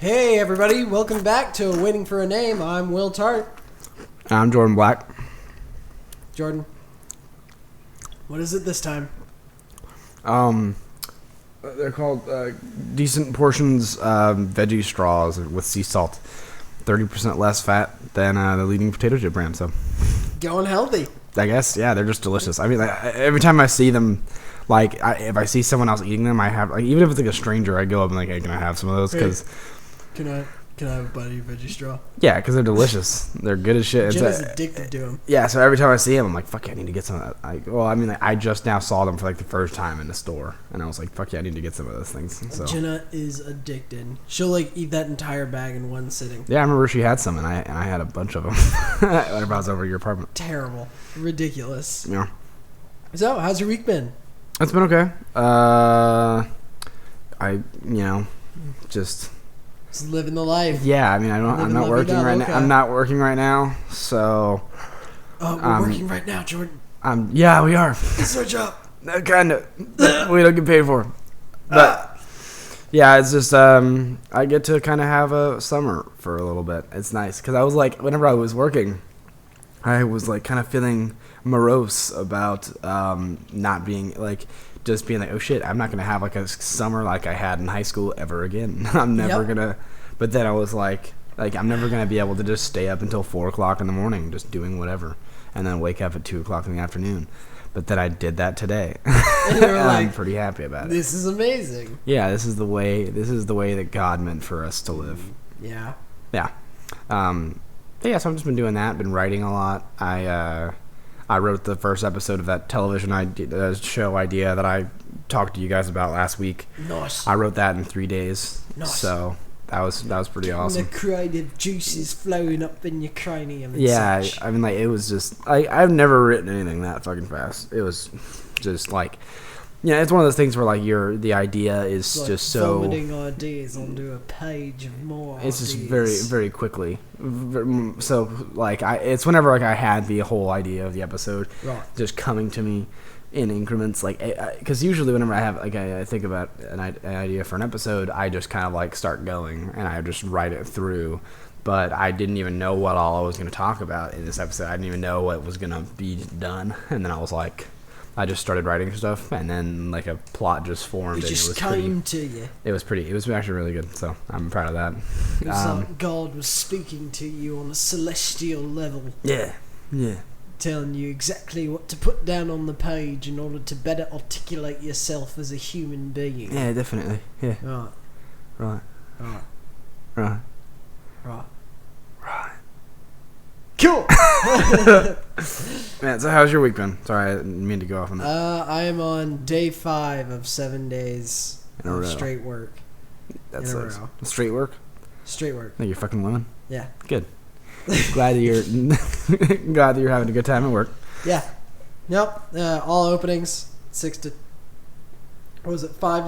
Hey everybody, welcome back to Waiting for a Name. I'm Will Tart. I'm Jordan Black. Jordan, what is it this time? They're called decent portions veggie straws with sea salt. 30% less fat than the leading potato chip brand. So, Going healthy. I guess, yeah, they're just delicious. I mean, every time I see them, if I see someone else eating them, I have, even if it's like a stranger, I go up and hey, can I have some of those? Because Can I have a bite of your veggie straw? yeah, because they're delicious. They're good as shit. Jenna's addicted to them. Yeah, so every time I see them, I'm like, fuck yeah, I need to get some of that. I just now saw them for the first time in the store, and I was like, fuck yeah, I need to get some of those things. So Jenna is addicted. She'll eat that entire bag in one sitting. yeah, I remember she had some, and I had a bunch of them whenever I was over at your apartment. Terrible. Ridiculous. Yeah. So, how's your week been? It's been okay. Just living the life. yeah. I mean, I'm not working right now. I'm not working right now, so. We're working right now, Jordan. Yeah, we are. It's our job. Kind of. We don't get paid for it. But yeah, it's just I get to kind of have a summer for a little bit. It's nice because I was whenever I was working, I was kind of feeling morose about not being just being oh shit, I'm not gonna have a summer like I had in high school ever again. I'm never gonna. But then I was like I'm never gonna be able to just stay up until 4:00 in the morning just doing whatever, and then wake up at 2:00 in the afternoon. But then I did that today. And I'm pretty happy about it. This is amazing. Yeah, this is the way that God meant for us to live. Yeah. Yeah. So I've just been doing that. Been writing a lot. I wrote the first episode of that television show idea that I talked to you guys about last week. Nice. I wrote that in 3 days. Nice. So that was pretty awesome. The creative juices flowing up in your cranium. And Yeah, such. I mean, it was just I've never written anything that fucking fast. It was just it's one of those things where the idea is It's just so vomiting ideas onto a page of more. it's just ideas. very very quickly. So it's whenever I had the whole idea of the episode just coming to me in increments, because usually whenever I have I think about an idea for an episode, I just kind of start going and I just write it through. But I didn't even know what all I was going to talk about in this episode. I didn't even know what was going to be done, and then I just started writing stuff, and then a plot just formed. It just came to you. It was actually really good, so I'm proud of that. It was like God was speaking to you on a celestial level. Yeah. Telling you exactly what to put down on the page in order to better articulate yourself as a human being. Yeah, definitely. Yeah. Right. Cool! Man, so how's your week been? Sorry, I didn't mean to go off on that. I am on day 5 of 7 days of straight work. That's straight work? Straight work. Like you're fucking women? Yeah. Good. glad that you're having a good time at work. Yeah. Yep. All openings 5 to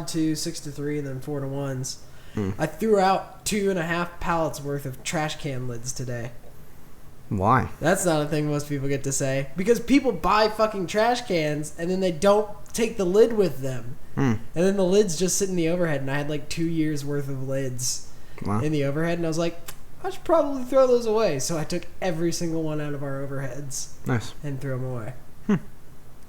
2, 6 to 3, and then 4 to 1s. I threw out 2.5 pallets worth of trash can lids today. Why? That's not a thing most people get to say. Because people buy fucking trash cans and then they don't take the lid with them. And then the lid's just sit in the overhead, and I had 2 years worth of lids in the overhead, and I was like, I should probably throw those away. So I took every single one out of our overheads. Nice. And threw them away.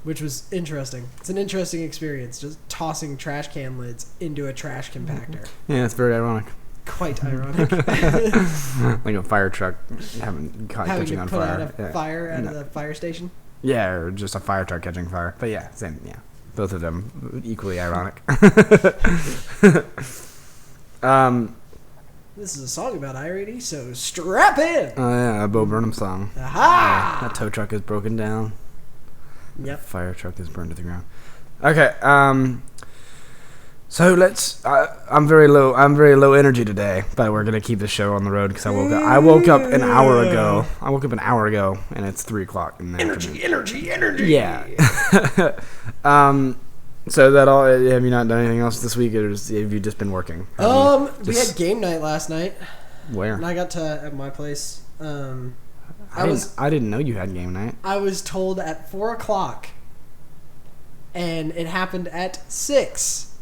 Which was interesting. It's an interesting experience, just tossing trash can lids into a trash compactor. Yeah, it's very ironic. Quite ironic. Like a fire truck catching on fire. Having to put out a fire at the fire station? Yeah, or just a fire truck catching fire. But yeah, same. Yeah, both of them equally ironic. This is a song about IRAD, so strap in! Oh yeah, a Bo Burnham song. Aha! That tow truck is broken down. Yep. Fire truck is burned to the ground. Okay, so I'm very low energy today, but we're gonna keep the show on the road because I woke up an hour ago. And it's 3:00 in the afternoon. Energy. Yeah. So that all? Have you not done anything else this week, or have you just been working? We had game night last night. Where? And I got to at my place. I didn't know you had game night. I was told at 4:00, and it happened at 6,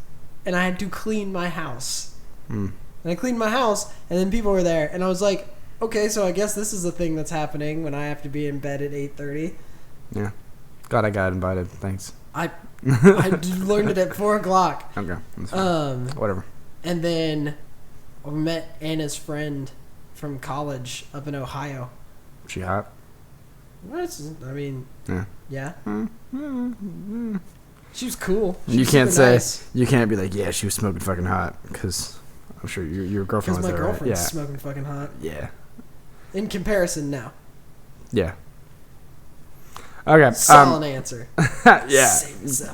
and I had to clean my house. and I cleaned my house, and then people were there, and I was like, okay, so I guess this is a thing that's happening when I have to be in bed at 8:30. Yeah. Glad I got invited. Thanks. I learned it at 4 o'clock. Okay. That's fine. Whatever. And then I met Anna's friend from college up in Ohio. She hot? I mean, yeah. Mm-hmm. She was cool. You can't say, you can't be like, yeah, she was smoking fucking hot, because I'm sure your girlfriend was there, right? Because my girlfriend's smoking fucking hot. Yeah. In comparison, now. Yeah. Okay. Solid answer. Yeah.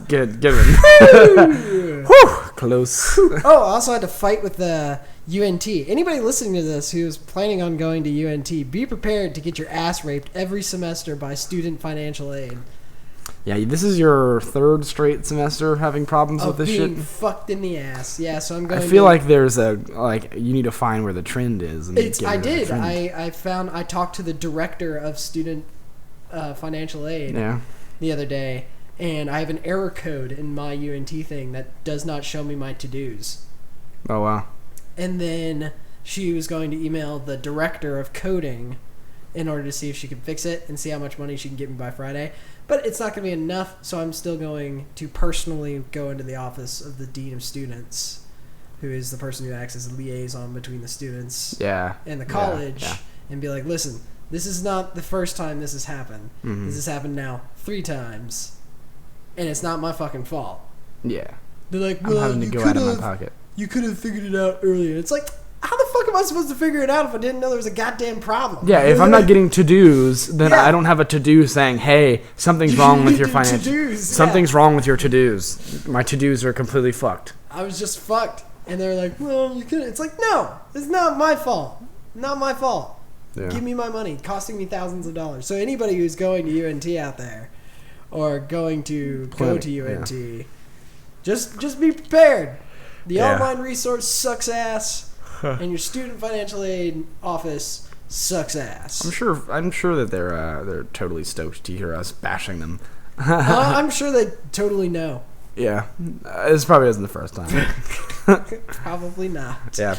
Good one. Whew. Close. Oh, I also had to fight with the UNT. Anybody listening to this who's planning on going to UNT, be prepared to get your ass raped every semester by student financial aid. Yeah, this is your third straight semester having problems with this shit. Being fucked in the ass. Yeah, so I'm going. I feel like there's you need to find where the trend is. And I did. I talked to the director of student financial aid the other day, and I have an error code in my UNT thing that does not show me my to-dos. Oh, wow. And then she was going to email the director of coding in order to see if she could fix it and see how much money she can get me by Friday. But it's not going to be enough, so I'm still going to personally go into the office of the dean of students, who is the person who acts as a liaison between the students and the college, and be like, listen, this is not the first time this has happened. Mm-hmm. This has happened now 3 times, and it's not my fucking fault. Yeah. They're like, well, I'm having to go out of my pocket. You could have figured it out earlier. It's like, how the fuck am I supposed to figure it out if I didn't know there was a goddamn problem? Yeah, if I'm not getting to-dos, then I don't have a to-do saying, hey, something's wrong with your finances. Something's wrong with your to-dos. My to-dos are completely fucked. I was just fucked. And they're like, well, you could. It's like, no, it's not my fault. Not my fault. Yeah. Give me my money, costing me thousands of dollars. So anybody who's going to UNT out there, or going to go to UNT, just be prepared. The online resource sucks ass. And your student financial aid office sucks ass. I'm sure that they're totally stoked to hear us bashing them. I'm sure they totally know. Yeah, this probably isn't the first time. Probably not. Yeah.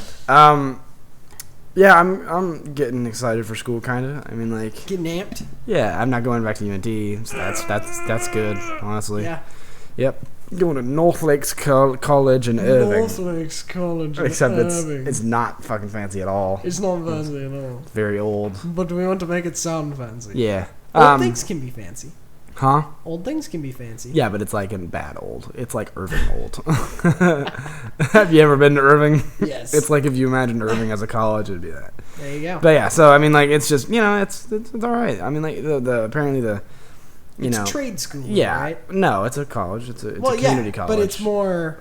Yeah, I'm getting excited for school, kind of. I mean, like, getting amped. Yeah, I'm not going back to UNT. So that's good, honestly. Yeah. Yep. Going to North Lakes College in Irving. North Lakes College in Except Irving. It's not fucking fancy at all. It's not fancy at all. Very old. But we want to make it sound fancy. Yeah. Old things can be fancy. Huh? Old things can be fancy. Yeah, but it's like in bad old. It's like Irving old. Have you ever been to Irving? Yes. It's like if you imagine Irving as a college, it'd be that. There you go. But yeah, so I mean, like, it's just, it's all right. I mean, like, apparently the. It's a trade school, right? No, it's a college. It's a community college. But it's more...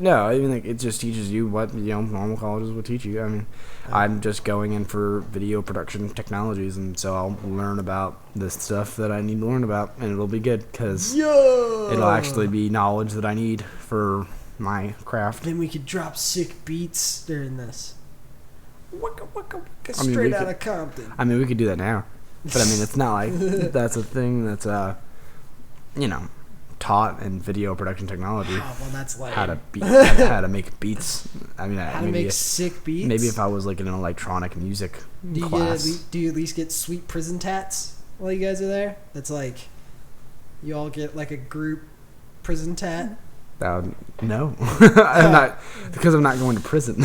No, I mean, like, it just teaches you what, normal colleges would teach you. I mean, I'm just going in for video production technologies, and so I'll learn about this stuff that I need to learn about, and it'll be good, because it'll actually be knowledge that I need for my craft. Then we could drop sick beats during this. Waka, waka, waka, straight out of Compton. I mean, we could do that now. But I mean, it's not like that's a thing that's, taught in video production technology. Oh, well, that's like how to make beats. I mean, how to make sick beats. Maybe if I was like in an electronic music class. Do you at least get sweet prison tats while you guys are there? That's like, you all get like a group prison tat. No, because I'm not going to prison.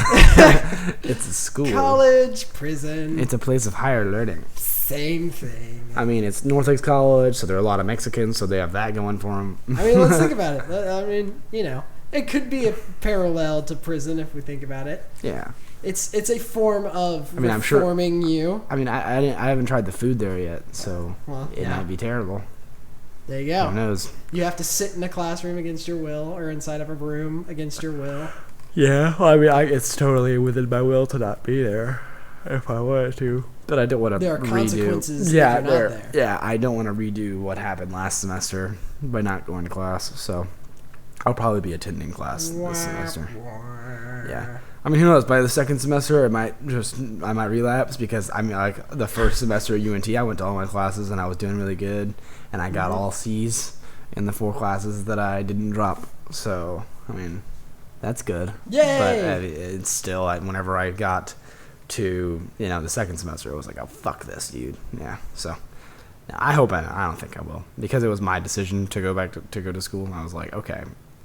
It's a school, college, prison. It's a place of higher learning. Same thing. I mean, it's North Lakes College, so there are a lot of Mexicans, so they have that going for them. I mean, let's think about it. I mean, it could be a parallel to prison if we think about it. Yeah. It's a form of reforming you. I mean, I haven't tried the food there yet, so it might be terrible. There you go. Who knows? You have to sit in a classroom against your will, or inside of a room against your will. Yeah, I mean, it's totally within my will to not be there if I wanted to. But I don't want to redo. There are consequences if you're not there. Yeah, I don't want to redo what happened last semester by not going to class. So I'll probably be attending class this semester. Yeah. I mean, who knows? By the second semester, I might relapse, because I mean, like, the first semester at UNT, I went to all my classes and I was doing really good, and I got all C's in the 4 classes that I didn't drop. So I mean, That's good. Yay! But it's still, whenever I got to, the second semester, it was like, oh, fuck this, dude. Yeah, so I hope I don't think I will. Because it was my decision to go back to go to school, and I was like, okay,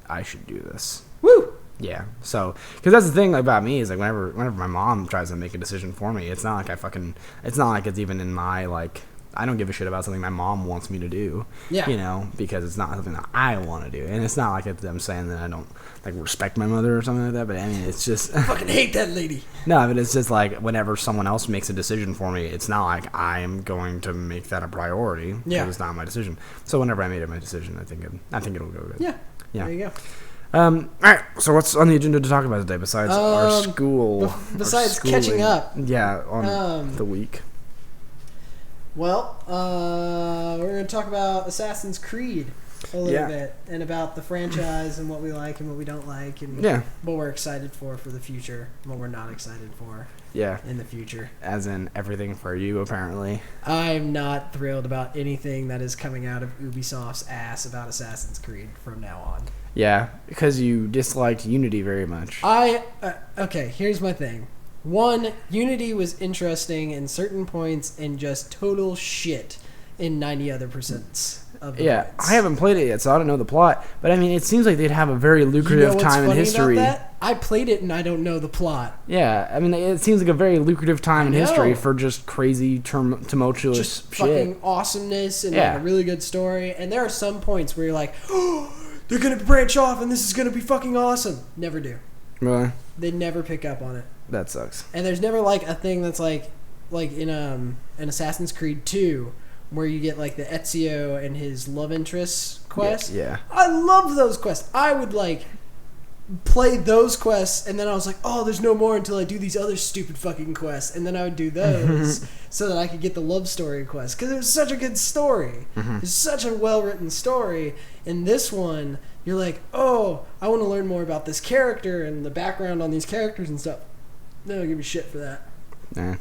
I should do this. Woo! Yeah, so, because that's the thing about me is, like, whenever my mom tries to make a decision for me, it's not like it's not like it's even in my, like, I don't give a shit about something my mom wants me to do. Yeah. Because it's not something that I want to do. And it's not like I'm saying that I don't, like, respect my mother or something like that, but I mean, it's just... I fucking hate that lady. No, but it's just like, whenever someone else makes a decision for me, it's not like I'm going to make that a priority. Yeah. Because it's not my decision. So whenever I made it my decision, I think it'll go good. Yeah. Yeah. There you go. All right, so what's on the agenda to talk about today besides our school? Besides catching up. Yeah, on the week. Well, we're going to talk about Assassin's Creed a little bit, and about the franchise and what we like and what we don't like, and what we're excited for the future, and what we're not excited for in the future. As in everything for you, apparently. I'm not thrilled about anything that is coming out of Ubisoft's ass about Assassin's Creed from now on. Yeah, because you disliked Unity very much. Okay, here's my thing. One, Unity was interesting in certain points and just total shit in 90 other percents of the points. I haven't played it yet, so I don't know the plot. But I mean, it seems like they'd have a very lucrative time in history. About that? I played it and I don't know the plot. Yeah, I mean, it seems like a very lucrative time in history for just crazy, tumultuous just shit. Fucking awesomeness and like a really good story. And there are some points where you're like, oh, they're going to branch off and this is going to be fucking awesome. Never do. Really? They never pick up on it. That sucks. And there's never like a thing that's like in an Assassin's Creed 2 where you get like the Ezio and his love interest quest. Yeah. I love those quests. I would like play those quests and then I was like, oh, there's no more until I do these other stupid fucking quests, and then I would do those so that I could get the love story quest, because it was such a good story. It's such a well written story. In this one, you're like, oh, I want to learn more about this character and the background on these characters and stuff. They don't give a shit for that. Nah.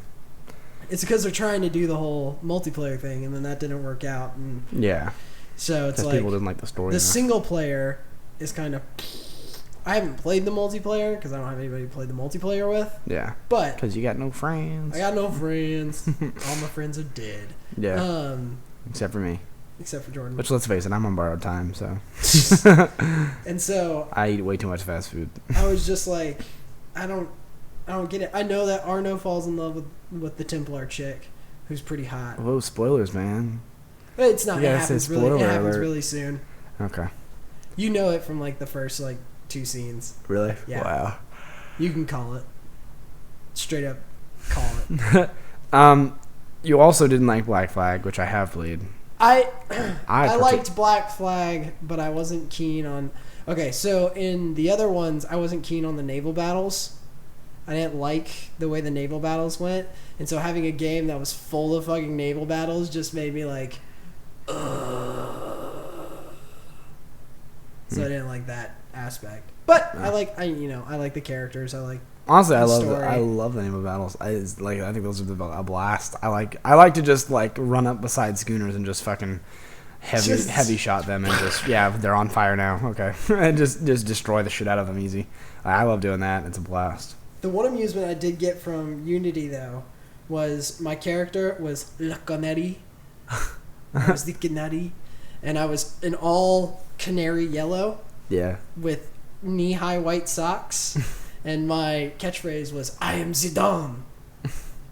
It's because they're trying to do the whole multiplayer thing, and then that didn't work out. And so it's like people didn't like the story. The single player is kind of... I haven't played the multiplayer because I don't have anybody to play the multiplayer with. Yeah. But... because you got no friends. I got no friends. All my friends are dead. Yeah. Except for me. Except for Jordan. Which, let's face it, I'm on borrowed time, so... And so... I eat way too much fast food. I was just like, I don't get it. I know that Arno falls in love with the Templar chick, who's pretty hot. Whoa, spoilers, man. But it's not. It happens really soon. Okay. You know it from like the first like 2 scenes. Really? Yeah. Wow. You can call it. Straight up, call it. You also didn't like Black Flag, which I have played. I liked Black Flag, but I wasn't keen on... Okay, so in the other ones, I wasn't keen on the naval battles. I didn't like the way the naval battles went. And so having a game that was full of fucking naval battles just made me like... So I didn't like that aspect. But I like the characters. Honestly, I love the naval battles. I think those are a blast. I like to just like run up beside schooners and just fucking heavy shot them and just they're on fire now. Okay, and just destroy the shit out of them easy. I love doing that. It's a blast. The one amusement I did get from Unity though was my character was La Canary. I was the Canary, and I was in all canary yellow. Yeah. With knee-high white socks. And my catchphrase was, I am Zidane.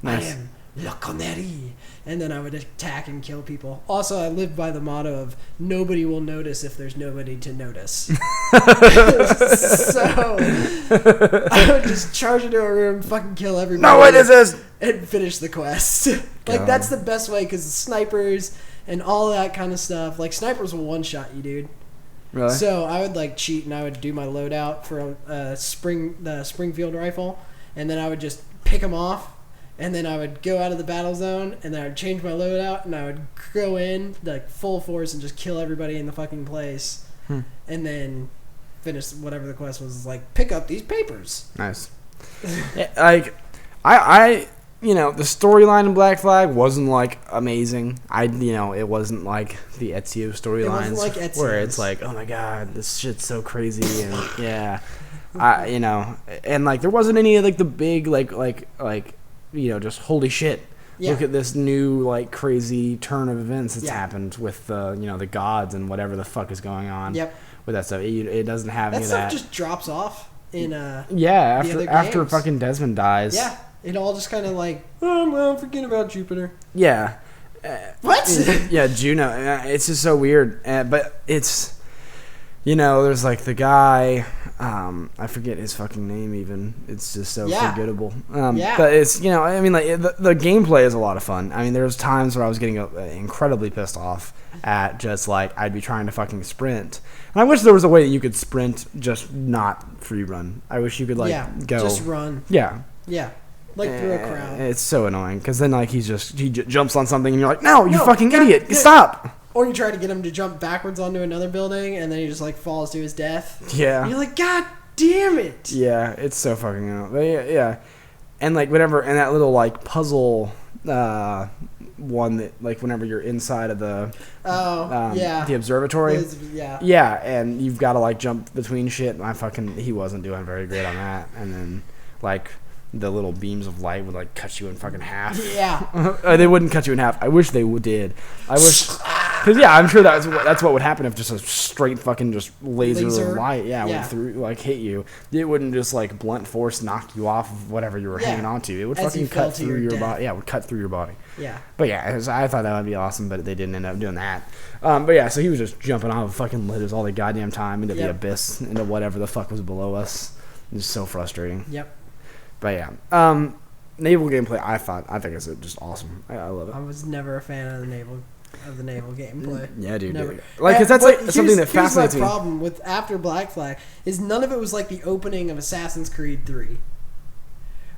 Nice. I am Le Canary. And then I would attack and kill people. Also, I lived by the motto of, nobody will notice if there's nobody to notice. So, I would just charge into a room, fucking kill everybody. No, what is this? And finish the quest. Like, that's the best way, because the snipers and all that kind of stuff. Like, snipers will one-shot you, dude. Really? So I would like cheat and I would do my loadout for the Springfield rifle, and then I would just pick them off, and then I would go out of the battle zone, and then I would change my loadout, and I would go in like full force and just kill everybody in the fucking place, and then finish whatever the quest was. Like, pick up these papers. Nice. Like, I the storyline in Black Flag wasn't like amazing. It wasn't like the Ezio storylines, like Ezio's. where it's like, oh my god, this shit's so crazy, and You know, and like there wasn't any like the big like you know, just holy shit. Yeah. Look at this new like crazy turn of events that's happened with the you know the gods and whatever the fuck is going on. Yep. With that stuff, it doesn't have any of that. That stuff just drops off in after fucking Desmond dies. Yeah, it all just kind of like well, forget about Jupiter. Yeah. What? Yeah, Juno. It's just so weird, but it's. You know, there's like the guy, I forget his fucking name even. It's just so forgettable. But it's, you know, I mean, like the gameplay is a lot of fun. I mean, there was times where I was getting incredibly pissed off at just like, I'd be trying to fucking sprint. And I wish there was a way that you could sprint, just not free run. I wish you could like go. Just run. Yeah. Yeah. Like through a crowd. It's so annoying because then like he jumps on something and you're like, no, you fucking idiot. Stop. Or you try to get him to jump backwards onto another building, and then he just, like, falls to his death. Yeah. And you're like, God damn it! Yeah, it's so fucking annoying. But yeah. And, like, whatever, and that little, like, puzzle one that, like, whenever you're inside of the... the observatory. Yeah, and you've got to, like, jump between shit, and he wasn't doing very great on that. And then, like... The little beams of light would like cut you in fucking half. Yeah, they wouldn't cut you in half. I wish they did. I wish, because I'm sure that's what would happen if just a straight fucking just laser. Light, went through like hit you. It wouldn't just like blunt force knock you off of whatever you were hanging on to. It would fucking cut through your body. Yeah, it would cut through your body. Yeah. But yeah, I thought that would be awesome, but they didn't end up doing that. But yeah, so he was just jumping off of fucking lasers all the goddamn time into the abyss, into whatever the fuck was below us. It was so frustrating. Yep. But yeah, naval gameplay. I think it's just awesome. I love it. I was never a fan of the naval gameplay. Yeah, dude. Never. Like, cause that's like something that fascinates me. My problem with after Black Flag is none of it was like the opening of Assassin's Creed 3,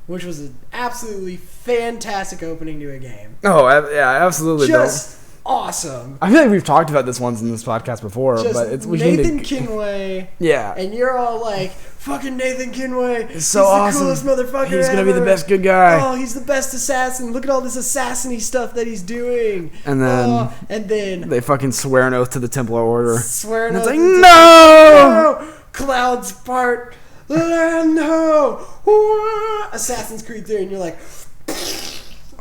which was an absolutely fantastic opening to a game. Oh yeah, absolutely. Just awesome. I feel like we've talked about this once in this podcast before, but it's Nathan Kinway. Yeah, and you're all like, "Fucking Nathan Kinway! It's so awesome. He's the coolest motherfucker. He's gonna be the best good guy. Oh, he's the best assassin. Look at all this assassin-y stuff that he's doing." And then they fucking swear an oath to the Templar Order. Swear an oath. It's like no, clouds part. No, Assassin's Creed 3, and you're like.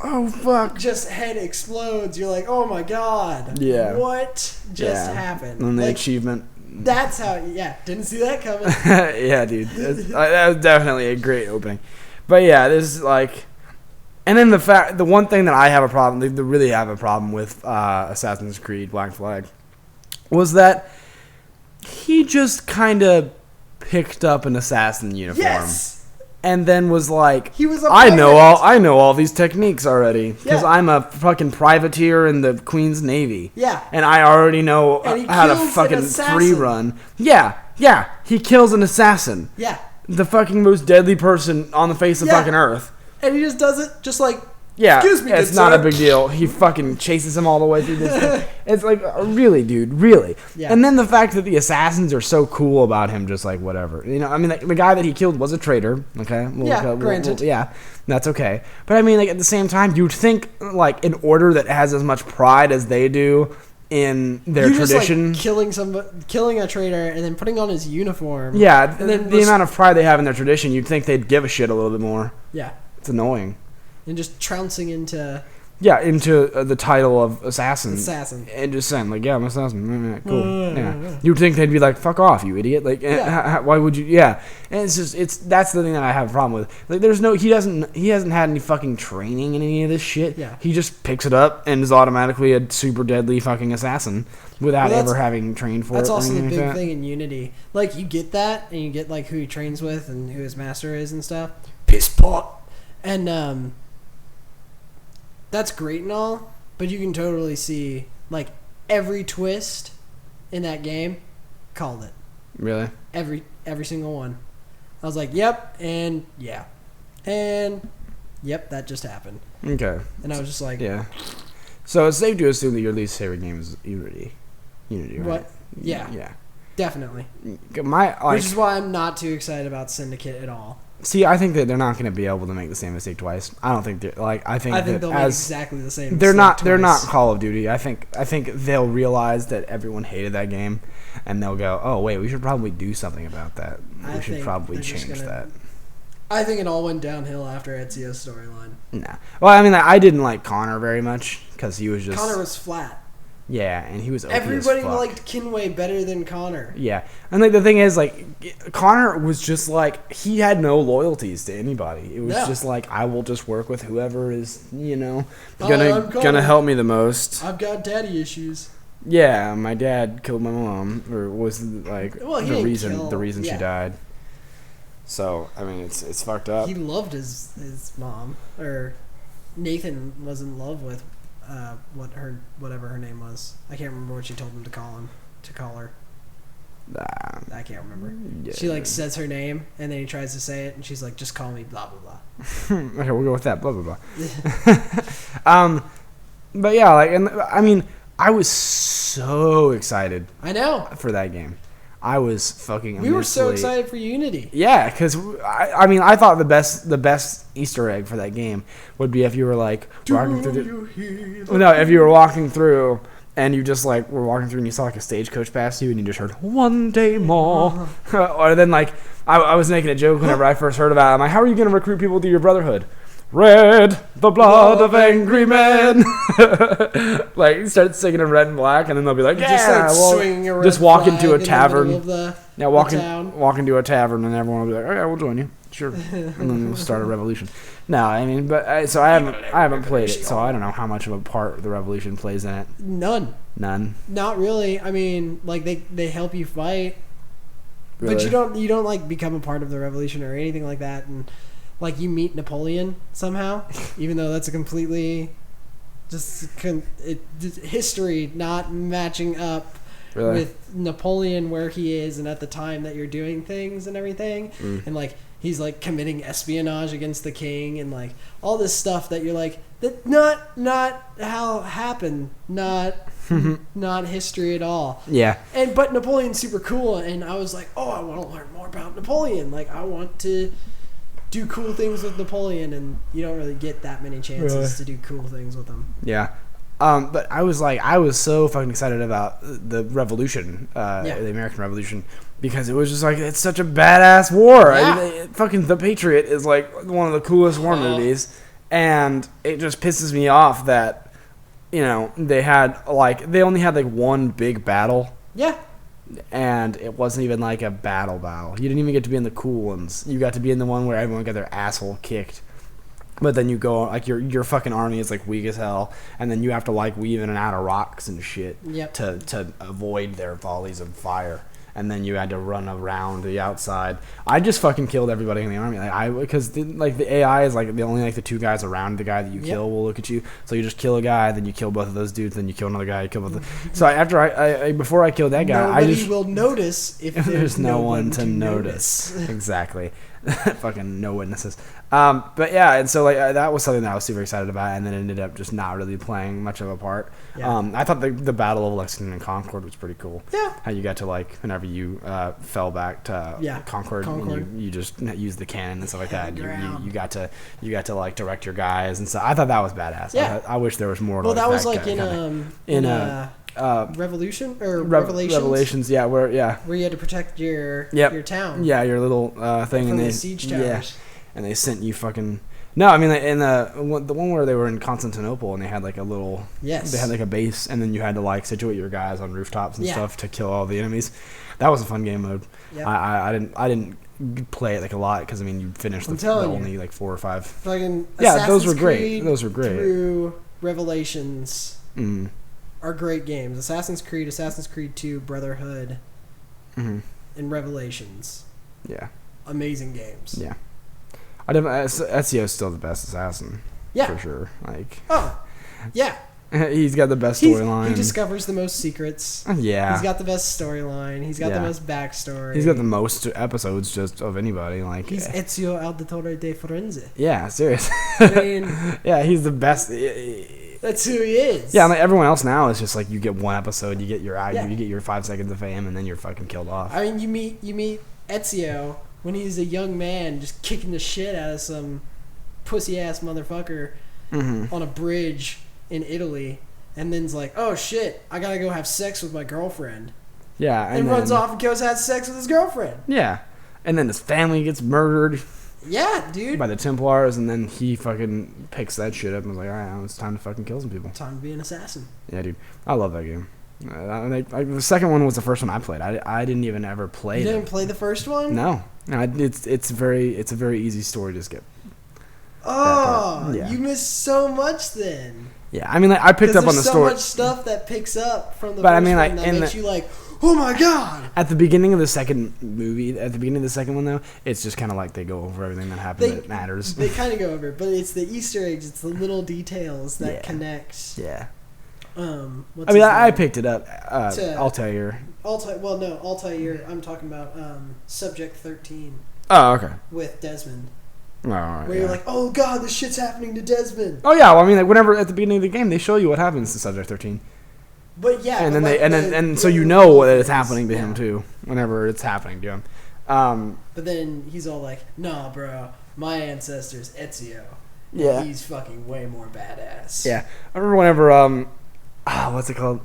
Oh fuck! Just head explodes. You're like, oh my god. Yeah. What just happened? And the achievement. That's how. Yeah. Didn't see that coming. Yeah, dude. That was definitely a great opening. But yeah, this is like, and then the one thing that I have a problem, they really have a problem with Assassin's Creed Black Flag, was that he just kind of picked up an assassin uniform. Yes. And then was like, he was I know all these techniques already because I'm a fucking privateer in the Queen's Navy. Yeah. And I already know how to fucking free run. Yeah. He kills an assassin. Yeah. The fucking most deadly person on the face of fucking Earth. And he just does it just like, yeah, excuse me, it's not a big deal. He fucking chases him all the way through this thing. It's like, really, dude, really. Yeah. And then the fact that the assassins are so cool about him, just like, whatever. You know, I mean, like, the guy that he killed was a traitor, okay? Granted. Yeah, that's okay. But I mean, like, at the same time, you'd think, like, an order that has as much pride as they do in their tradition. Just, like, killing a traitor and then putting on his uniform. Yeah, and then the amount of pride they have in their tradition, you'd think they'd give a shit a little bit more. Yeah. It's annoying. And just trouncing into... Yeah, into the title of assassin. And just saying, like, yeah, I'm an assassin. Cool. Yeah. You'd think they'd be like, fuck off, you idiot. Like, why would you... Yeah. And it's just, that's the thing that I have a problem with. Like, he hasn't had any fucking training in any of this shit. Yeah. He just picks it up and is automatically a super deadly fucking assassin without ever having trained for it. That's also the big thing in Unity. Like, you get that, and you get, like, who he trains with and who his master is and stuff. Piss pot. And, that's great and all, but you can totally see, like, every twist in that game, called it. Really? Every single one. I was like, yep, and yeah. And, yep, that just happened. Okay. And I was just like... Yeah. So it's safe to assume that your least favorite game is Unity. Unity, right? What? Yeah. Yeah. Definitely. Which is why I'm not too excited about Syndicate at all. See, I think that they're not going to be able to make the same mistake twice. I don't think they're like. I think they'll make exactly the same. They're not. They're not Call of Duty. I think they'll realize that everyone hated that game, and they'll go, oh wait, we should probably do something about that. We should probably change that. I think it all went downhill after Ezio's storyline. Nah. Well, I mean, I didn't like Connor very much because he was just... Connor was flat. Yeah, and he was OP Everybody as fuck. liked Kinway better than Connor. Yeah, and like the thing is, like, Connor was just like, he had no loyalties to anybody. It was just like, I will just work with whoever is, gonna help me the most. I've got daddy issues. Yeah, my dad killed my mom, or was like the reason she died. So I mean, it's fucked up. He loved his mom, or Nathan was in love with whatever her name was. I can't remember what she told him to call her. I can't remember. Yeah. She like says her name and then he tries to say it and she's like, just call me blah blah blah. Okay, we'll go with that, blah blah blah. But yeah, like, and I mean, I was so excited. I know. For that game. I was fucking We were so excited for Unity. Yeah, because I mean, I thought the best Easter egg for that game would be if you were like walking through if you were walking through and you just like were walking through and you saw like a stagecoach pass you and you just heard one day more. Or then like I was making a joke whenever I first heard about it. I'm like, how are you going to recruit people to your brotherhood? Red, the blood of angry men. Like, you start singing in red and black, and then they'll be like, just walk into a tavern. Walk into a tavern, and everyone will be like, oh yeah, we'll join you. Sure. And then we'll start a revolution. No, I mean, but I haven't played it, so I don't know how much of a part the revolution plays in it. None. Not really. I mean, like, they help you fight. Really? But you don't like become a part of the revolution or anything like that, and like you meet Napoleon somehow, even though that's a completely history not matching up with Napoleon where he is and at the time that you're doing things and everything, and like he's like committing espionage against the king and like all this stuff that you're like that not how happened, not history at all. Yeah. But Napoleon's super cool, and I was like, oh, I want to learn more about Napoleon. Like I want to do cool things with Napoleon, and you don't really get that many chances to do cool things with him. Yeah. But I was so fucking excited about the revolution, the American Revolution, because it was just like, it's such a badass war. Yeah. I mean, fucking The Patriot is like one of the coolest war movies, and it just pisses me off that, you know, they only had like one big battle. Yeah. And it wasn't even like a battle. You didn't even get to be in the cool ones. You got to be in the one where everyone got their asshole kicked. But then you go, like, your fucking army is like weak as hell, and then you have to like weave in and out of rocks and shit to avoid their volleys of fire. And then you had to run around the outside. I just fucking killed everybody in the army. Because the AI is like the two guys around the guy that you kill will look at you. So you just kill a guy, then you kill both of those dudes, then you kill another guy, you kill both of them. So before I killed that guy, nobody will notice if there's no one to notice. Exactly. Fucking no witnesses. But yeah, and so like that was something that I was super excited about, and then ended up just not really playing much of a part. Yeah. I thought the Battle of Lexington and Concord was pretty cool. Yeah. How you got to like whenever you fell back to Concord. And you just used the cannon and stuff like that. You got to like direct your guys and stuff. I thought that was badass. Yeah. I wish there was more. Well, that was like in Revolution or Revelations. Yeah, where you had to protect your town. Yeah, your little thing, from and the siege towers. And they sent you fucking. No, I mean in the one where they were in Constantinople and they had like a little. Yes. They had like a base, and then you had to like situate your guys on rooftops and stuff to kill all the enemies. That was a fun game mode. Yep. I didn't play it like a lot because I mean you finished only like 4 or 5. Fucking those were great. Those were great. Through Revelations. Are great games. Assassin's Creed 2, Brotherhood, and Revelations. Yeah. Amazing games. Yeah. Ezio's still the best assassin. Yeah. For sure. Like. Oh. Yeah. He's got the best storyline. He discovers the most secrets. Yeah. He's got the best storyline. He's got the most backstory. He's got the most episodes just of anybody. Like. He's Ezio Auditore de Firenze. Yeah, seriously. I mean. Yeah, he's the best. That's who he is. Yeah, like everyone else now is just like you get one episode, you get your 5 seconds of fame, and then you're fucking killed off. I mean, you meet Ezio when he's a young man, just kicking the shit out of some pussy ass motherfucker on a bridge in Italy, and then's like, oh shit, I gotta go have sex with my girlfriend. Yeah. And runs off and goes has sex with his girlfriend. Yeah. And then his family gets murdered. Yeah, dude. By the Templars, and then he fucking picks that shit up and was like, alright, now it's time to fucking kill some people. Time to be an assassin. Yeah, dude. I love that game. The second one was the first one I played. I didn't even ever play it. You didn't play the first one? No. It's a very easy story to skip. Oh, yeah. You missed so much then. Yeah, I mean, like, I picked up on the story. There's so much stuff that picks up from the first one that makes you like, oh my god! At the beginning of the second movie, at the beginning of the second one, though, it's just kind of like they go over everything that happened that matters. They kind of go over it, but it's the Easter eggs, it's the little details that connect. Yeah. I picked it up. Altair. Altair. I'm talking about Subject 13. Oh, okay. With Desmond. Oh, right, where you're like, oh god, this shit's happening to Desmond. Oh yeah, well, I mean, like, whenever at the beginning of the game they show you what happens to Subject 13. But yeah, and then so you know that it's happening to him too. Whenever it's happening to him. But then he's all like, "Nah, bro, my ancestor's Ezio. Yeah, he's fucking way more badass." Yeah, I remember whenever what's it called?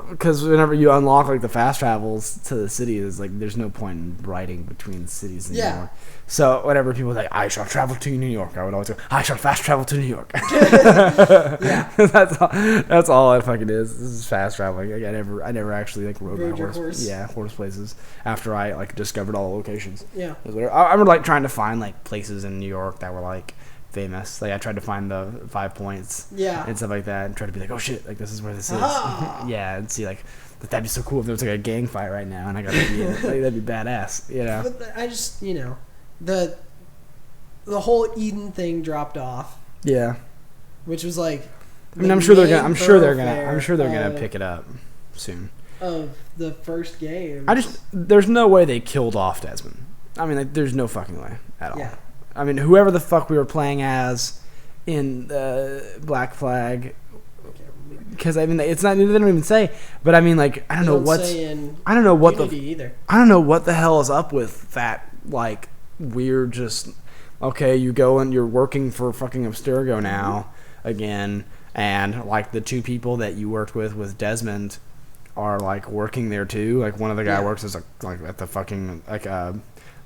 Because whenever you unlock like the fast travels to the city, there's no point in riding between cities anymore. So whenever people are like, I shall travel to New York, I would always go, I shall fast travel to New York. Yeah, that's all it fucking is. This is fast traveling. Like, I never actually like rode my horse. Yeah, horse places after I like discovered all the locations. Yeah, I remember like trying to find like places in New York that were like famous. Like I tried to find the 5 Points, and stuff like that, and try to be like, oh shit, like this is where this is. Yeah, and see like that'd be so cool if there was like a gang fight right now, and I got to be in it. Like, that'd be badass, you know. But I just the whole Eden thing dropped off. Yeah, which was like. I mean, I'm sure they're gonna pick it up soon. Of the first game. There's no way they killed off Desmond. I mean, like, there's no fucking way at all. Yeah. I mean, whoever the fuck we were playing as in Black Flag, because I mean, it's not. They don't even say. But I mean, like, I don't know what the hell is up with that. Like, weird, just okay. You go and you're working for fucking Abstergo now again, and like the two people that you worked with Desmond are like working there too. Like one of the guy works as like at the fucking like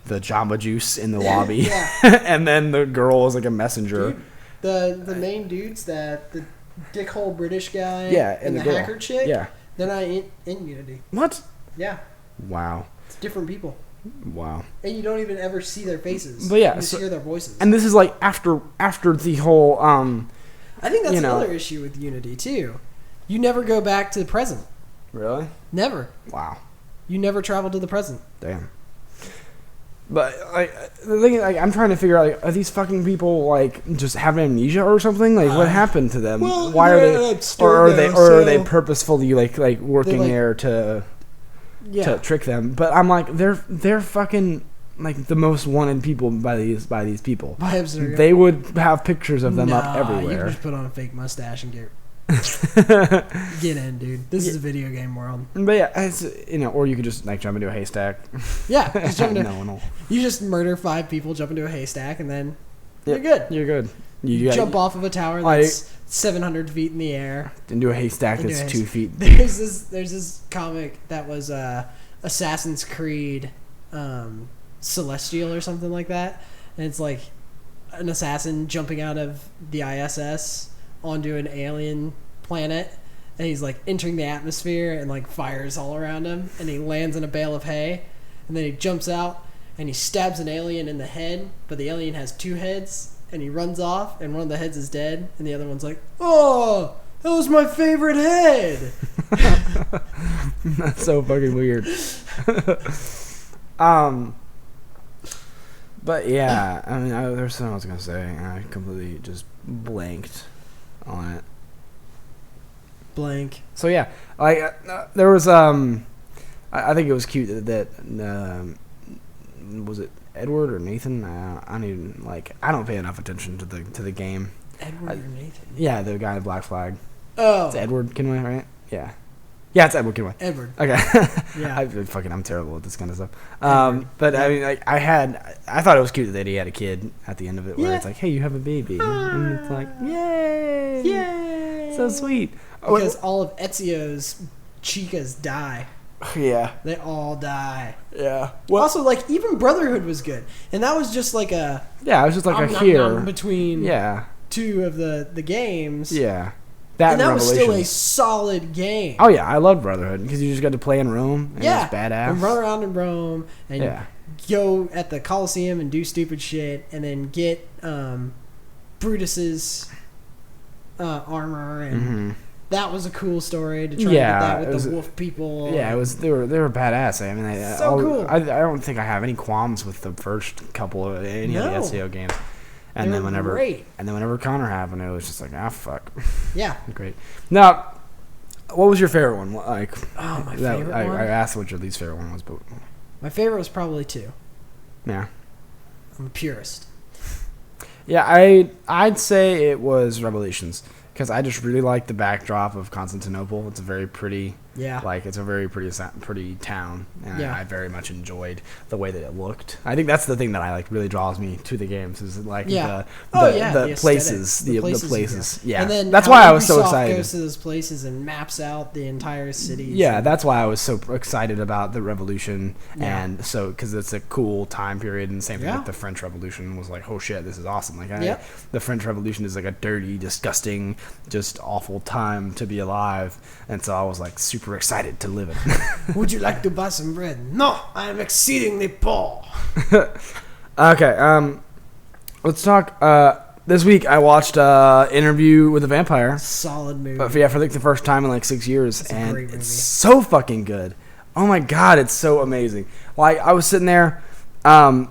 the Jamba Juice in the lobby, and then the girl is like a messenger. Dude, the main dudes, the dickhole British guy, and the hacker chick, they're not in Unity. What? Yeah. Wow. It's different people. Wow. And you don't even ever see their faces. But yeah, you just hear their voices. And this is like after the whole. I think that's another issue with Unity too. You never go back to the present. Really? Never. Wow. You never travel to the present. Damn. But like the thing is, like, I'm trying to figure out, like, are these fucking people like just have amnesia or something? Like, what happened to them? Well, why are they? Or are they purposefully like working there to trick them? But I'm like, they're fucking like the most wanted people by these people. By Abstergo. They would have pictures of them up everywhere. You can just put on a fake mustache and get in, dude. This is a video game world. But yeah, it's, or you could just like jump into a haystack. Yeah, just jump into. No. You just murder 5 people, jump into a haystack, and then you're good. You're good. You jump off of a tower that's 700 feet in the air. Into a haystack that's 2 feet. There's this comic that was Assassin's Creed Celestial or something like that, and it's like an assassin jumping out of the ISS onto an alien planet, and he's like entering the atmosphere, and like fires all around him, and he lands in a bale of hay, and then he jumps out and he stabs an alien in the head, but the alien has 2 heads, and he runs off, and one of the heads is dead, and the other one's like, oh, that was my favorite head. That's so fucking weird. But yeah, I mean, there's something I was gonna say, and I completely just blanked on it. Blank. So yeah, like there was I think it was cute that was it Edward or Nathan? I don't even I don't pay enough attention to the game. Edward or Nathan? Yeah, the guy in Black Flag. Oh, it's Edward Kenway, right? Yeah. Yeah, it's Edward Kenway. Edward. Okay. Yeah. I'm terrible at this kind of stuff. But I mean, like, I thought it was cute that he had a kid at the end of it, where it's like, hey, you have a baby, and it's like, yay, yay, so sweet. Because all of Ezio's chicas die. Yeah. They all die. Yeah. Well, also, like, even Brotherhood was good. And that was just like a... Yeah, it was just like a here. Between two of the games. Yeah. And that was still a solid game. Oh, yeah. I loved Brotherhood because you just got to play in Rome. And it was badass. And run around in Rome. And go at the Colosseum and do stupid shit. And then get Brutus's armor. And that was a cool story to try and get that with the wolf people. Yeah, it was. They were badass. I mean, cool. I don't think I have any qualms with the first couple of any of the SEO games. And then whenever Connor happened, it was just like, fuck. Yeah. Great. Now, what was your favorite one? Like, my favorite one. I asked what your least favorite one was, but my favorite was probably 2. Yeah. I'm a purist. Yeah, I'd say it was Revelations. Because I just really like the backdrop of Constantinople. It's a very pretty, it's a very pretty town, and I very much enjoyed the way that it looked. I think that's the thing that really draws me to the games is like the places, the places. Yeah, and then that's why I was so excited. Goes to those places and maps out the entire city. Yeah, that's why I was so excited about the Revolution, and so because it's a cool time period, and same thing with the French Revolution was like, oh shit, this is awesome. Like, the French Revolution is like a dirty, disgusting, just awful time to be alive, and so I was like super excited to live it. Would you like to buy some bread? No, I am exceedingly poor. Okay, let's talk. This week I watched Interview with a Vampire. Solid movie. But for like the first time in like 6 years, and it's so fucking good. Oh my god, it's so amazing. Like, I was sitting there, and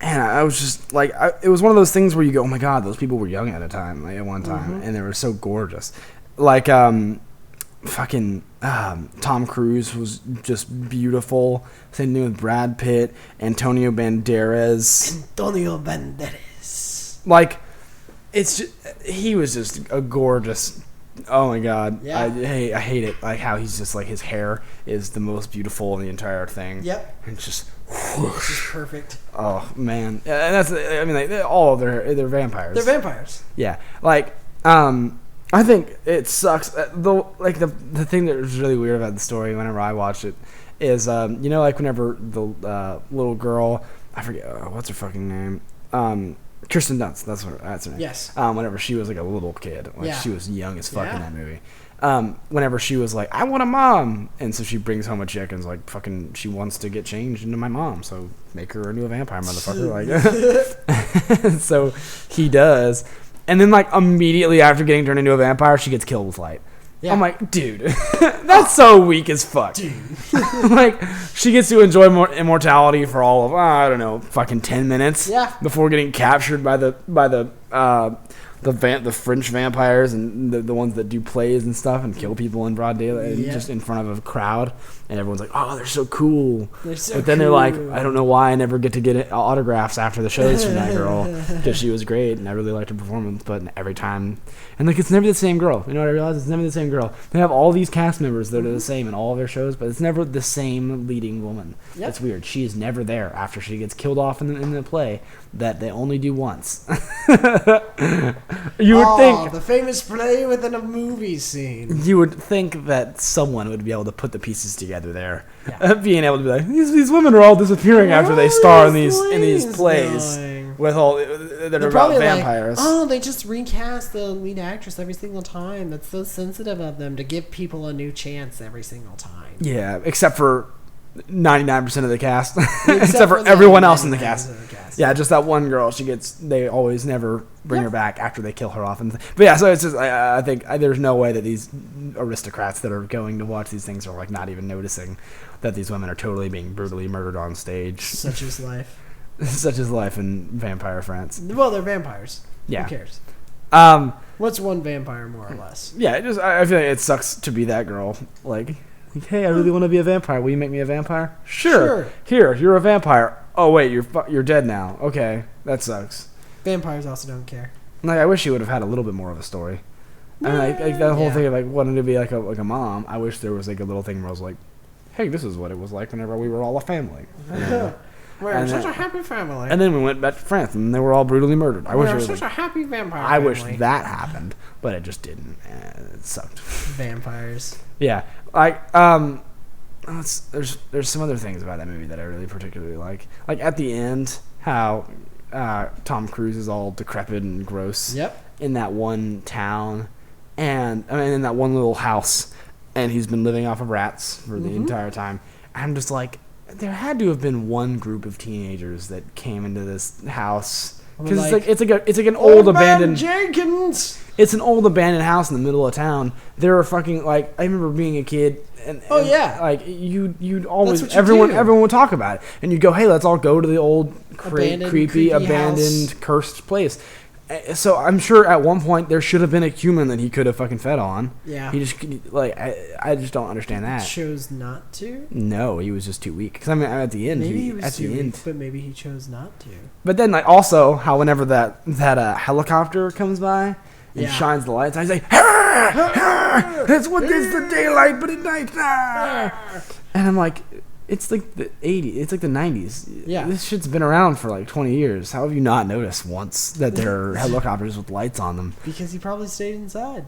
I was just like, it was one of those things where you go, oh my god, those people were young at a time, like at one time, and they were so gorgeous. Like, fucking Tom Cruise was just beautiful. Same thing with Brad Pitt, Antonio Banderas. Like, he was just a gorgeous. Oh my god, I hate it. Like how he's just like, his hair is the most beautiful in the entire thing. Yep. And just. This is perfect. Oh man, and that's, I mean, like, all of they're vampires. They're vampires. Yeah, like, I think it sucks. The thing that was really weird about the story whenever I watched it is, like whenever the little girl, I forget what's her fucking name, Kirsten Dunst. That's her name. Yes. Whenever she was like a little kid, like she was young as fuck in that movie. Whenever she was like, I want a mom, and so she brings home a chick and's like, fucking, she wants to get changed into my mom, so make her into a vampire, motherfucker. Like, so he does, and then like immediately after getting turned into a vampire, she gets killed with light. Yeah. I'm like, dude, that's so weak as fuck. Dude. Like, she gets to enjoy more immortality for all of, I don't know, fucking 10 minutes. Yeah. Before getting captured by the French vampires and the ones that do plays and stuff and kill people in broad daylight, just in front of a crowd, and everyone's like, oh, they're so cool. But then they're like, I don't know why I never get to get autographs after the shows from that girl, because she was great and I really liked her performance. But every time, and like, it's never the same girl. You know what I realize? It's never the same girl. They have all these cast members that are the same in all of their shows, but it's never the same leading woman. That's weird. She is never there after she gets killed off in the play that they only do once. You would think the famous play within a movie scene. You would think that someone would be able to put the pieces together there, being able to be like, these women are all disappearing after they star in these plays with all that are about vampires. Like, they just recast the lead actress every single time. That's so sensitive of them to give people a new chance every single time. Yeah, except for 99% of the cast, except for everyone else in the cast. Yeah, just that one girl. They always never bring her back after they kill her off. But yeah, so it's just, I think there's no way that these aristocrats that are going to watch these things are like not even noticing that these women are totally being brutally murdered on stage. Such is life. Such is life in vampire France. Well, they're vampires. Yeah. Who cares? What's one vampire more or less? Yeah, I feel like it sucks to be that girl. Like, hey, I really want to be a vampire. Will you make me a vampire? Sure. Here, you're a vampire. Oh wait, you're dead now. Okay, that sucks. Vampires also don't care. Like, I wish she would have had a little bit more of a story. And like that whole thing of like wanting to be like a mom. I wish there was like a little thing where I was like, hey, this is what it was like whenever we were all a family. We're such a happy family. And then we went back to France, and they were all brutally murdered. We're such a happy vampire family. I wish that happened, but it just didn't. It sucked. Vampires. Yeah. There's some other things about that movie that I really particularly like. Like, at the end, how Tom Cruise is all decrepit and gross. Yep. In that one town, and in that one little house, and he's been living off of rats for the entire time. I'm just like, there had to have been one group of teenagers that came into this house, because it's like an old abandoned Jenkins. It's an old abandoned house in the middle of town. There were fucking, like, I remember being a kid, and like you'd always everyone would talk about it, and you'd go, hey, let's all go to the old creepy abandoned house. Cursed place. So I'm sure at one point there should have been a human that he could have fucking fed on. Yeah. He just, like, I just don't understand that. He chose not to? No, he was just too weak. Because, I mean, at the end, maybe he was too weak, but maybe he chose not to. But then, like, also, how whenever that helicopter comes by and shines the lights, I say, that's what is the daylight, but at night. And I'm like, it's like the 80s. It's like the 90s. Yeah. This shit's been around for like 20 years. How have you not noticed once that there are helicopters with lights on them? Because he probably stayed inside.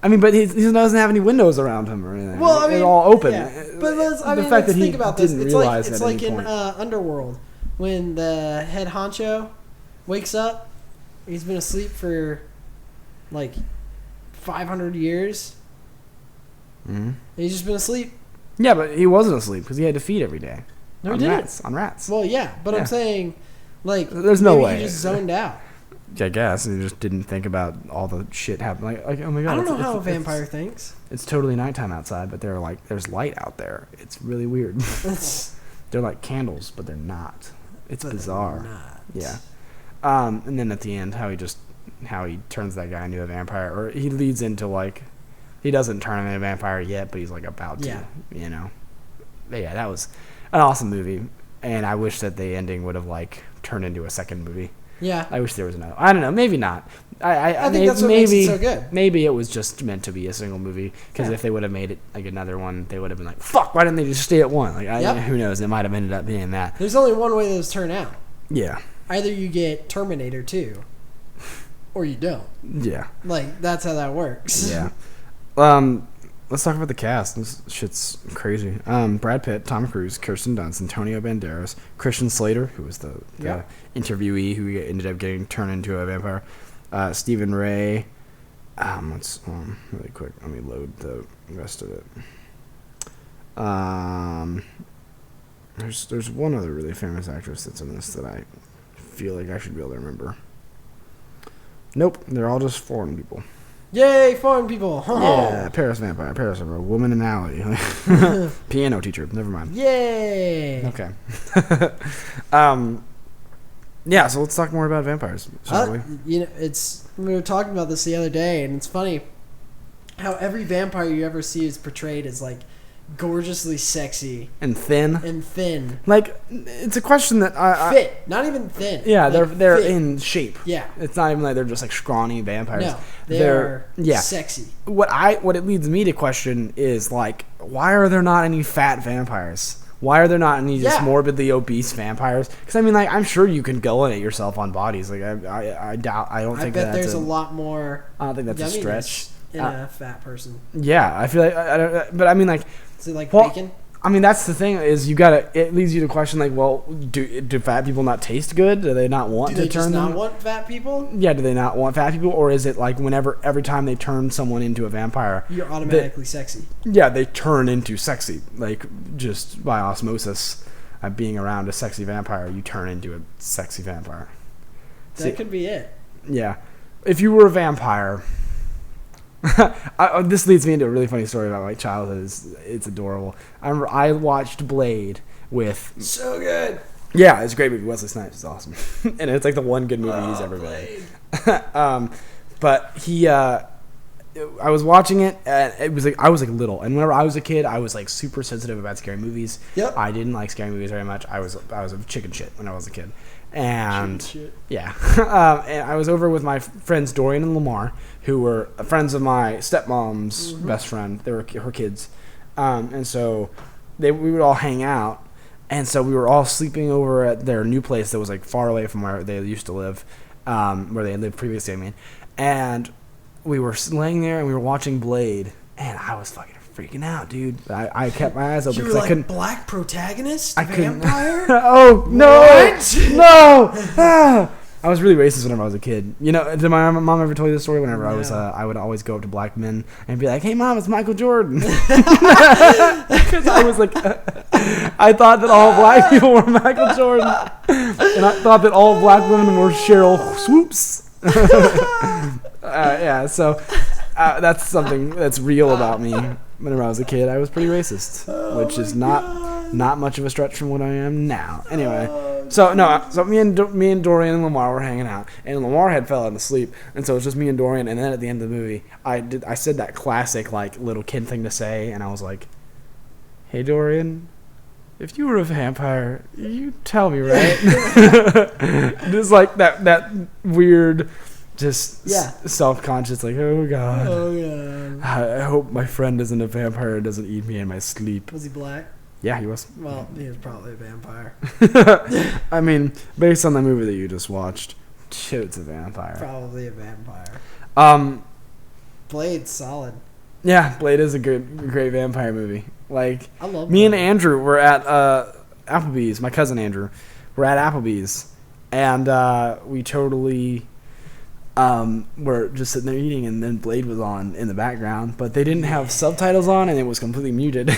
I mean, but he doesn't have any windows around him or anything. Well, I mean, it's all open. Yeah. But let's think about this. It's like in Underworld, when the head honcho wakes up, he's been asleep for like 500 years. Mm-hmm. He's just been asleep. Yeah, but he wasn't asleep because he had to feed every day. No, he didn't. On rats. Well, yeah, but I'm saying, like, there's no way he just zoned out. I guess he just didn't think about all the shit happening. Like, oh my god! I don't know how a vampire thinks. It's totally nighttime outside, but there's light out there. It's really weird. They're like candles, but they're not. It's bizarre. They're not. Yeah. And then at the end, how he turns that guy into a vampire, or he leads into, like, he doesn't turn him into a vampire yet, but he's like about to. Yeah. You know. But yeah, that was an awesome movie, and I wish that the ending would have, like, turned into a second movie. Yeah. I wish there was another. I don't know. Maybe not. I think that's what makes it so good. Maybe it was just meant to be a single movie. Because if they would have made it like another one, they would have been like, "Fuck! Why didn't they just stay at one?" Like, who knows? It might have ended up being that. There's only one way those turn out. Yeah. Either you get Terminator 2, or you don't. Yeah. Like, that's how that works. Yeah. Let's talk about the cast. This shit's crazy. Brad Pitt, Tom Cruise, Kirsten Dunst, Antonio Banderas, Christian Slater, who was the interviewee who ended up getting turned into a vampire, Stephen Ray. Let's really quick. Let me load the rest of it. There's one other really famous actress that's in this that I feel like I should be able to remember. Nope, they're all just foreign people. Yay, foreign people! Yeah, Paris vampire, Paris vampire, woman in alley, piano teacher. Never mind. Yay! Okay. Yeah. So let's talk more about vampires, shall we? You know, we were talking about this the other day, and it's funny how every vampire you ever see is portrayed as, like, gorgeously sexy and thin. Like, it's a question that I fit, not even thin. Yeah, like they're fit. In shape. Yeah, it's not even like they're just like scrawny vampires. No, they're sexy. What it leads me to question is, like, why are there not any fat vampires? Why are there not any just morbidly obese vampires? Because I mean, like, I'm sure you can go in it yourself on bodies. Like, I doubt. I don't think. I bet there's a lot more. I don't think that's a stretch in a fat person. Yeah, I feel like I don't. But I mean, like. Is it like bacon? I mean, that's the thing is it leads you to question, like, well, do fat people not taste good? Do they not want to turn them? Do they just not want fat people? Yeah, do they not want fat people? Or is it like every time they turn someone into a vampire, you're automatically sexy? Yeah, they turn into sexy, like, just by osmosis. Being around a sexy vampire, you turn into a sexy vampire. That could be it. Yeah. If you were a vampire... this leads me into a really funny story about my childhood. It's adorable. I watched Blade with... So good. Yeah, it's a great movie. Wesley Snipes is awesome. And it's like the one good movie he's ever made. But I was watching it, and it was like I was like little, and whenever I was a kid, I was like super sensitive about scary movies. Yep. I didn't like scary movies very much. I was a chicken shit when I was a kid. And yeah, and I was over with my friends Dorian and Lamar, who were friends of my stepmom's best friend. They were her kids, and so we would all hang out. And so we were all sleeping over at their new place that was like far away from where they used to live, where they lived previously, I mean. And we were laying there and we were watching Blade, and I was fucking freaking out, dude. I kept my eyes open You were because like, I couldn't. black protagonist? I couldn't. Vampire? Oh, no! What? No! I was really racist whenever I was a kid. You know, did my mom ever tell you this story? Whenever I was, I would always go up to black men and be like, "Hey, mom, it's Michael Jordan," because I was like, I thought that all black people were Michael Jordan, and I thought that all black women were Cheryl Swoops. Yeah, so that's something that's real about me. Whenever I was a kid, I was pretty racist, which is not much of a stretch from what I am now. Anyway. So me and Dorian and Lamar were hanging out, and Lamar had fell asleep, and so it was just me and Dorian. And then at the end of the movie, I said that classic like little kid thing to say, and I was like, "Hey Dorian, if you were a vampire, you'd tell me, right?" Just like that weird, just self-conscious, like, oh god, I hope my friend isn't a vampire and doesn't eat me in my sleep. Was he black? Yeah, he was. Well, he was probably a vampire. I mean, based on the movie that you just watched, it's a vampire. Probably a vampire. Blade's solid. Yeah, Blade is a great vampire movie. Like, I love me Blade. and Andrew were at Applebee's. My cousin Andrew, we're at Applebee's, and we totally were just sitting there eating, and then Blade was on in the background, but they didn't have subtitles on, and it was completely muted.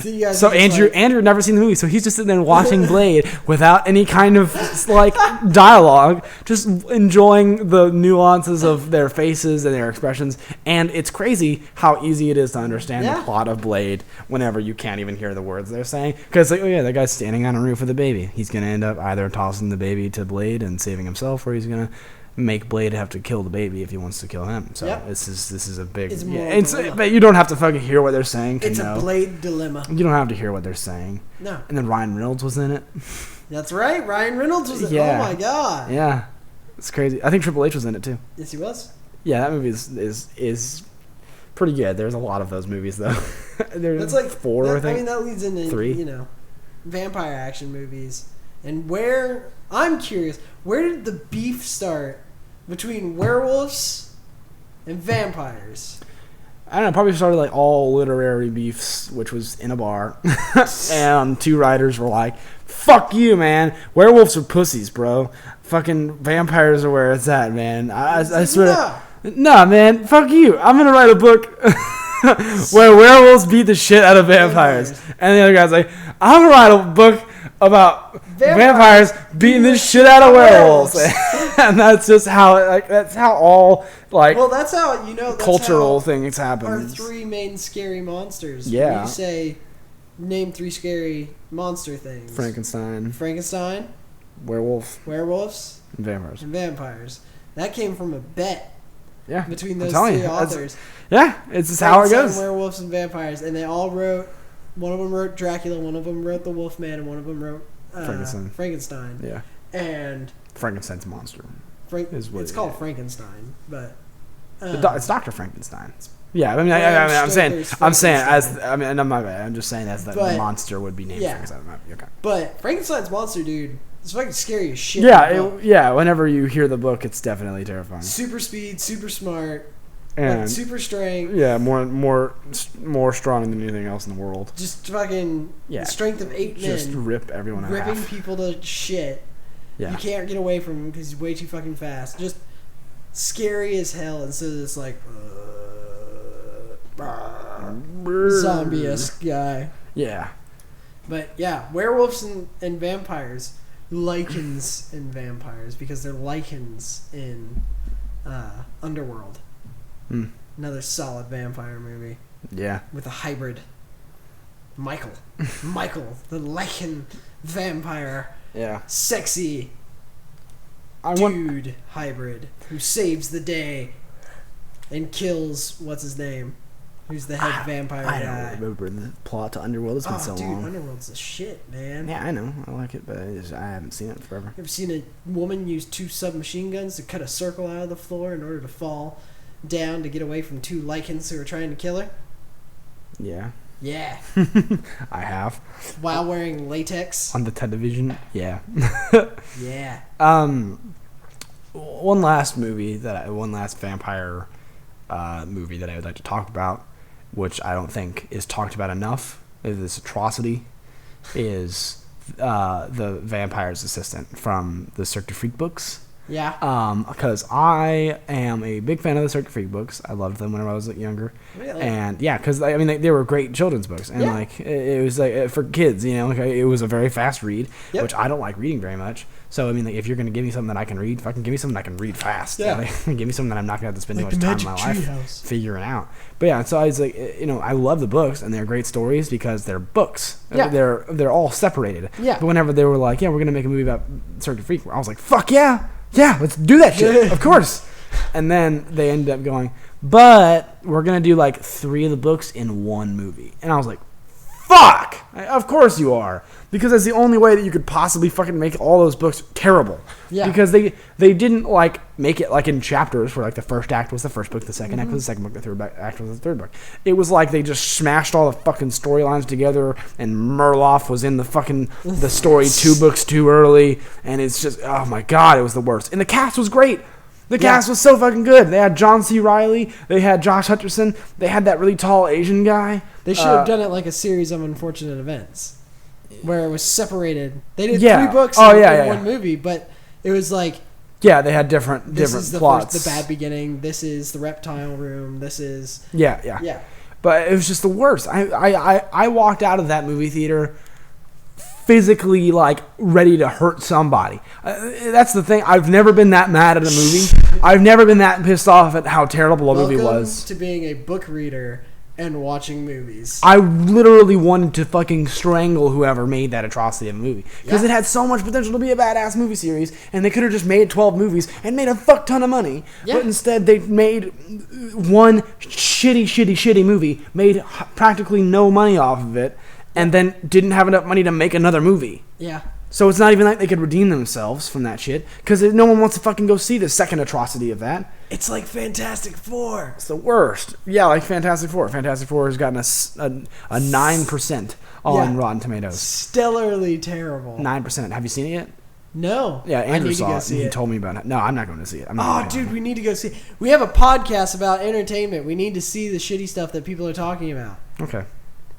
So Andrew had never seen the movie, so he's just sitting there watching Blade without any kind of like dialogue, just enjoying the nuances of their faces and their expressions. And it's crazy how easy it is to understand the plot of Blade whenever you can't even hear the words they're saying. Because like, oh yeah, that guy's standing on a roof with a baby. He's gonna end up either tossing the baby to Blade and saving himself, or he's gonna make Blade have to kill the baby if he wants to kill him. So this is a big. But you don't have to fucking hear what they're saying. It's a Blade dilemma. You don't have to hear what they're saying. No. And then Ryan Reynolds was in it. That's right. Ryan Reynolds was in it. Oh my god. Yeah, it's crazy. I think Triple H was in it too. Yes, he was. Yeah, that movie is pretty good. There's a lot of those movies though. There's like 4, I think. I mean, that leads into 3. Vampire action movies. And I'm curious, where did the beef start between werewolves and vampires? I don't know, probably started like all literary beefs, which was in a bar. And 2 writers were like, fuck you, man. Werewolves are pussies, bro. Fucking vampires are where it's at, man. I swear. Nah, man, fuck you. I'm going to write a book where werewolves beat the shit out of vampires. And the other guy's like, I'm going to write a book about vampires beating the shit out of werewolves. And that's just how that's how all that's how cultural things happen. Our 3 main scary monsters. Yeah. You say name 3 scary monster things. Frankenstein, werewolves, and vampires. That came from a bet. Yeah. Between those 3 authors. It's just how it goes. Werewolves and vampires, and they all wrote. One of them wrote Dracula, one of them wrote The Wolfman, and one of them wrote Frankenstein. Yeah. And Frankenstein's a monster. It's called Frankenstein, but it's Dr. Frankenstein. Yeah, I mean, I'm saying I'm just saying as the monster would be named Frankenstein. Okay. But Frankenstein's monster, dude, it's fucking scary as shit. Yeah, whenever you hear the book, it's definitely terrifying. Super speed, super smart. And super strength. Yeah, more strong than anything else in the world. Just fucking strength of 8 men. Just rip everyone out. Ripping people to shit. Yeah. You can't get away from him because he's way too fucking fast. Just scary as hell. And so it's like zombie-esque guy. Yeah. But yeah, werewolves and vampires. Lichens and vampires because they're lichens in Underworld. Another solid vampire movie. Yeah. With a hybrid. Michael, the lichen vampire. Yeah. Sexy hybrid who saves the day and kills what's his name? Who's the head vampire guy? I don't remember the plot to Underworld. It's been so long. Underworld's the shit, man. Yeah, I know. I like it, but I haven't seen it in forever. You ever seen a woman use 2 submachine guns to cut a circle out of the floor in order to fall down to get away from 2 lichens who are trying to kill her? Yeah. Yeah. I have. While wearing latex. On the television? Yeah. Yeah. One last vampire movie that I would like to talk about, which I don't think is talked about enough, is this atrocity, is the vampire's assistant from the Cirque du Freak books. Yeah. Because I am a big fan of the Cirque du Freak books. I loved them when I was younger. Really? And yeah, because I mean they were great children's books, and like it was like for kids, you know, like it was a very fast read, which I don't like reading very much. So I mean, like, if you're gonna give me something that I can read, fucking give me something I can read fast. Yeah. Like, give me something that I'm not gonna have to spend like too much time in my life Treehouse. figuring out. But yeah, so I was like, you know, I love the books and they're great stories because they're books. Yeah. They're all separated. Yeah. But whenever they were like, yeah, we're gonna make a movie about Cirque du Freak, I was like, fuck yeah. Yeah, let's do that shit. Of course. And then they ended up going, but we're going to do like 3 of the books in one movie. And I was like, fuck! Of course you are. Because that's the only way that you could possibly fucking make all those books terrible. Yeah. Because they didn't like make it like in chapters where like the first act was the first book, the second act was the second book, the third act was the third book. It was like they just smashed all the fucking storylines together, and Murloff was in the story 2 books too early, and it's just, oh my god, it was the worst. And the cast was great. The cast was so fucking good. They had John C. Reilly. They had Josh Hutcherson. They had that really tall Asian guy. They should have done it like a series of unfortunate events, where it was separated. They did 3 books in one movie, but it was like, yeah, they had different plots. The bad beginning. This is the reptile room. This is yeah. But it was just the worst. I walked out of that movie theater physically like ready to hurt somebody. That's the thing. I've never been that mad at a movie. I've never been that pissed off at how terrible a movie was. Welcome to being a book reader and watching movies. I literally wanted to fucking strangle whoever made that atrocity of a movie. Because it had so much potential to be a badass movie series, and they could have just made 12 movies and made a fuck ton of money. Yeah. But instead, they made one shitty movie, made practically no money off of it, and then didn't have enough money to make another movie. Yeah. So it's not even like they could redeem themselves from that shit, because no one wants to fucking go see the second atrocity of that. It's like Fantastic Four. It's the worst. Yeah, like Fantastic Four. Fantastic Four has gotten a 9% on Rotten Tomatoes. Stellarly terrible. 9%. Have you seen it yet? No. Yeah, Andrew saw it, and he told me about it. No, I'm not going to see it. Dude, we need to go see it. We have a podcast about entertainment. We need to see the shitty stuff that people are talking about. Okay.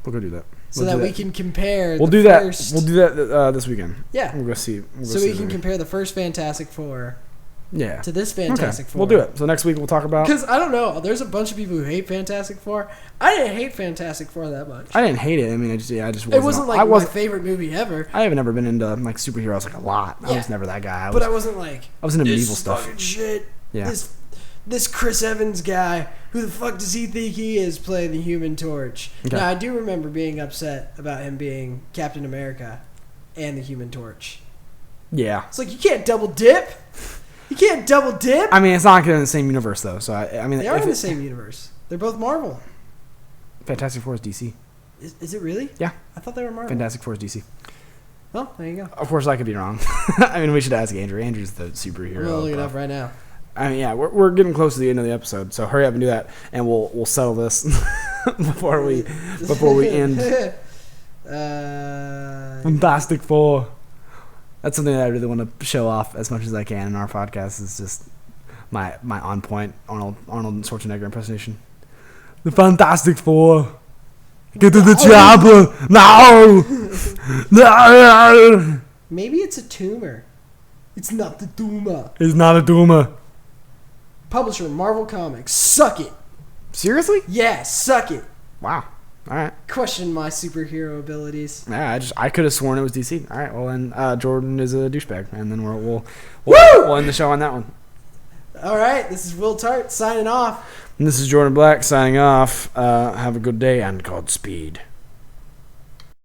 We'll go do that. So that we can compare We'll do that this weekend. Yeah. We'll go see. So we can compare the first Fantastic Four to this Fantastic Four. We'll do it. So next week we'll talk about... Because, I don't know, there's a bunch of people who hate Fantastic Four. I didn't hate Fantastic Four that much. I didn't hate it. I mean, I just wasn't... It wasn't like my favorite movie ever. I have never been into like superheroes like a lot. I was never that guy. But I wasn't like... I was into medieval stuff. Fucking shit. Yeah. This Chris Evans guy, who the fuck does he think he is playing the Human Torch? Okay. Now, I do remember being upset about him being Captain America and the Human Torch. Yeah. It's like, you can't double dip. You can't double dip. I mean, it's not in the same universe, though. So, I mean... They are in the same universe. They're both Marvel. Fantastic Four is DC. Is it really? Yeah. I thought they were Marvel. Fantastic Four is DC. Well, there you go. Of course, I could be wrong. I mean, we should ask Andrew. Andrew's the superhero. We'll look it up right now. I mean, yeah, we're getting close to the end of the episode, so hurry up and do that, and we'll settle this before we end. Fantastic Four. That's something that I really want to show off as much as I can in our podcast. Is just my on point Arnold Schwarzenegger impersonation. The Fantastic Four. Get to the chopper now. No. Maybe it's a tumor. It's not the tumor. It's not a tumor. Publisher, Marvel Comics. Suck it. Seriously? Yeah, suck it. Wow. All right. Question my superhero abilities. Yeah, I could have sworn it was DC. All right. Well, then Jordan is a douchebag, and then we'll end the show on that one. All right. This is Will Tart signing off. And this is Jordan Black signing off. Have a good day and Godspeed.